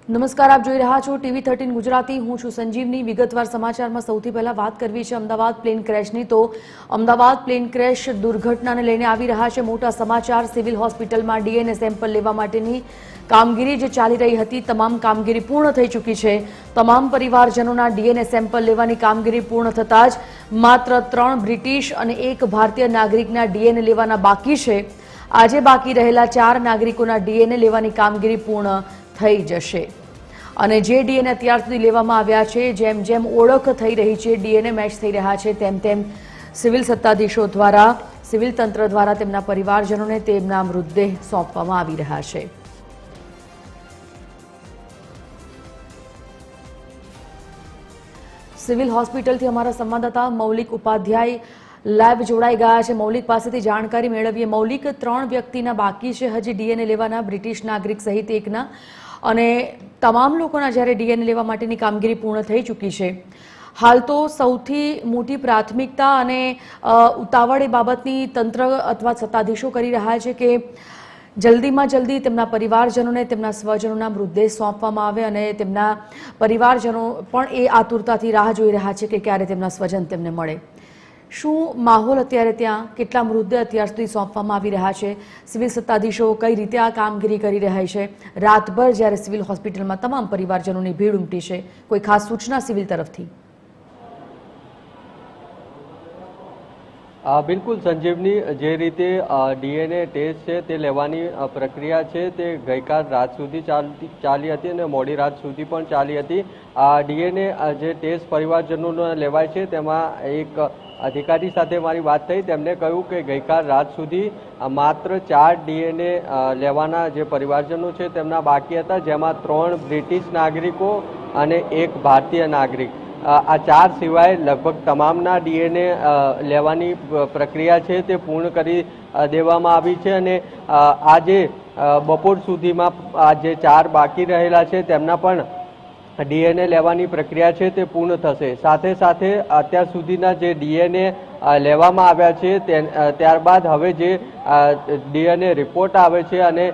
નમસ્કાર, આપ જોઈ રહ્યા છો ટીવી 13 ગુજરાતી। હું છું સંજીવની। વિગતવાર સમાચારમાં સૌથી પહેલા વાત કરવી છે અમદાવાદ પ્લેન ક્રેશની। તો અમદાવાદ પ્લેન ક્રેશ દુર્ઘટનાને લઈને આવી રહ્યા છે મોટા સમાચાર। સિવિલ હોસ્પિટલમાં ડીએનએ સેમ્પલ લેવા માટેની કામગીરી જે ચાલી રહી હતી, તમામ કામગીરી પૂર્ણ થઈ ચૂકી છે। તમામ પરિવારજનોના ડીએનએ સેમ્પલ લેવાની કામગીરી પૂર્ણ થતાં જ માત્ર 3 બ્રિટિશ અને 1 ભારતીય નાગરિકના ડીએનએ લેવાના બાકી છે। આજે બાકી રહેલા 4 નાગરિકોના ડીએનએ લેવાની કામગીરી પૂર્ણ થઈ જશે અને જે ડીએનએ અત્યાર સુધી લેવામાં આવ્યા છે, જેમ જેમ ઓળખ થઈ રહી છે, ડીએનએ મેચ થઈ રહ્યા છે, તેમ તેમ સિવિલ સત્તાધીશો દ્વારા, સિવિલ તંત્ર દ્વારા તેમના પરિવારજનોને તેમના મૃતદેહ સોંપવામાં આવી રહ્યા છે। સિવિલ હોસ્પિટલથી અમારા સંવાદદાતા મૌલિક ઉપાધ્યાય લાઈવ જોડાઈ ગયા છે। મૌલિક પાસેથી જાણકારી મેળવીએ। મૌલિક, 3 વ્યક્તિના બાકી છે હજી ડીએનએ લેવાના, બ્રિટિશ નાગરિક સહિત એકના, અને તમામ લોકોના જ્યારે ડીએનએ લેવા માટેની કામગીરી પૂર્ણ થઈ ચૂકી છે। હાલ તો સૌથી મોટી પ્રાથમિકતા અને ઉતાવળ એ બાબતની તંત્ર અથવા સત્તાધીશો કરી રહ્યા છે કે જલ્દીમાં જલ્દી તેમના પરિવારજનોને તેમના સ્વજનોના મૃતદેહ સોંપવામાં આવે અને તેમના પરિવારજનો પણ એ આતુરતાથી રાહ જોઈ રહ્યા છે કે ક્યારે તેમના સ્વજન તેમને મળે। શું માહોલ અત્યારે ત્યાં? કેટલા મૃતદેહ અત્યાર સુધી સોંપવામાં આવી રહ્યા છે? સિવિલ સત્તાધીશો કઈ રીતે આ કામગીરી કરી રહ્યા છે? રાતભર જ્યારે સિવિલ હોસ્પિટલમાં તમામ પરિવારજનોની ભીડ ઉમટી છે, કોઈ ખાસ સૂચના સિવિલ તરફથી? બિલકુલ સંજીવની, જે રીતે ડીએનએ ટેસ્ટ છે તે લેવાની પ્રક્રિયા છે તે ગઈકાલ રાત સુધી ચાલી હતી અને મોડી રાત સુધી પણ ચાલી હતી। ડીએનએ જે ટેસ્ટ પરિવારજનોને લેવાય છે તેમાં એક અધિકારી સાથે મારી વાત થઈ। તેમણે કહ્યું કે ગઈકાલ રાત સુધી માત્ર 4 ડીએનએ લેવાના જે પરિવારજનો છે તેમના બાકી હતા, જેમાં 3 બ્રિટિશ નાગરિકો અને 1 ભારતીય નાગરિક। આ 4 સિવાય લગભગ તમામના ડીએનએ લેવાની પ્રક્રિયા છે તે પૂર્ણ કરી દેવામાં આવી છે અને આજે બપોર સુધીમાં આ જે 4 બાકી રહેલા છે તેમના પણ ડીએનએ લેવાની પ્રક્રિયા છે તે પૂર્ણ થશે। સાથે સાથે અત્યાર સુધીના જે ડીએનએ લેવામાં આવ્યા છે ત્યારબાદ હવે જે ડીએનએ રિપોર્ટ આવે છે અને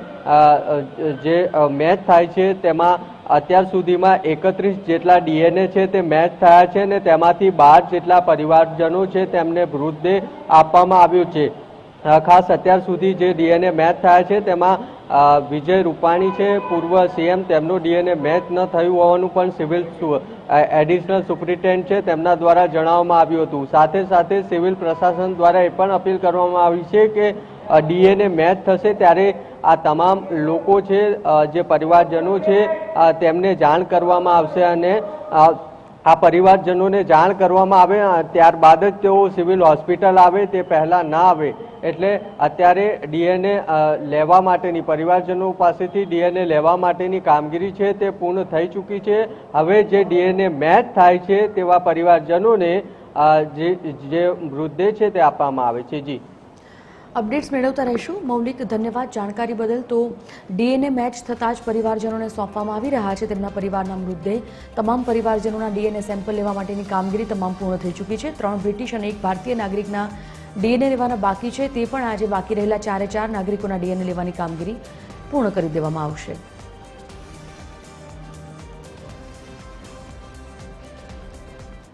જે મેચ થાય છે તેમાં અત્યાર સુધીમાં 31 જેટલા ડીએનએ છે તે મેચ થયા છે અને તેમાંથી 12 જેટલા પરિવારજનો છે તેમને મૃતદેહ આપવામાં આવ્યો છે। ખાસ અત્યાર સુધી જે ડીએનએ મેચ થયા છે તેમાં વિજય રૂપાણી છે, પૂર્વ સીએમ, તેમનો ડીએનએ મેચ ન થયું હોવાનું પણ સિવિલ એડિશનલ સુપ્રિન્ટેન્ડન્ટ છે તેમના દ્વારા જણાવવામાં આવ્યું હતું। સાથે સાથે સિવિલ પ્રશાસન દ્વારા એ પણ અપીલ કરવામાં આવી છે કે ડીએનએ મેચ થશે ત્યારે આ તમામ લોકો છે, જે પરિવારજનો છે, તેમને જાણ કરવામાં આવશે અને આ પરિવારજનોને જાણ કરવામાં આવે ત્યારબાદ જ તેઓ સિવિલ હોસ્પિટલ આવે, તે પહેલાં ના આવે। એટલે અત્યારે ડીએનએ લેવા માટેની, પરિવારજનો પાસેથી ડીએનએ લેવા માટેની કામગીરી છે તે પૂર્ણ થઈ ચૂકી છે। હવે જે ડીએનએ મેચ થાય છે તેવા પરિવારજનોને જે મૃતદેહ છે તે આપવામાં આવે છે। જી, અપડેટ્સ મેળવતા રહીશું। મૌલિક, ધન્યવાદ જાણકારી બદલ। તો ડીએનએ મેચ થતાં જ પરિવારજનોને સોંપવામાં આવી રહ્યા છે તેમના પરિવારના મૃતદેહ। તમામ પરિવારજનોના ડીએનએ સેમ્પલ લેવા માટેની કામગીરી તમામ પૂર્ણ થઈ ચૂકી છે। 3 બ્રિટિશ અને 1 ભારતીય નાગરિકના ડીએનએ લેવાના બાકી છે, તે પણ આજે બાકી રહેલા 4 નાગરિકોના ડીએનએ લેવાની કામગીરી પૂર્ણ કરી દેવામાં આવશે।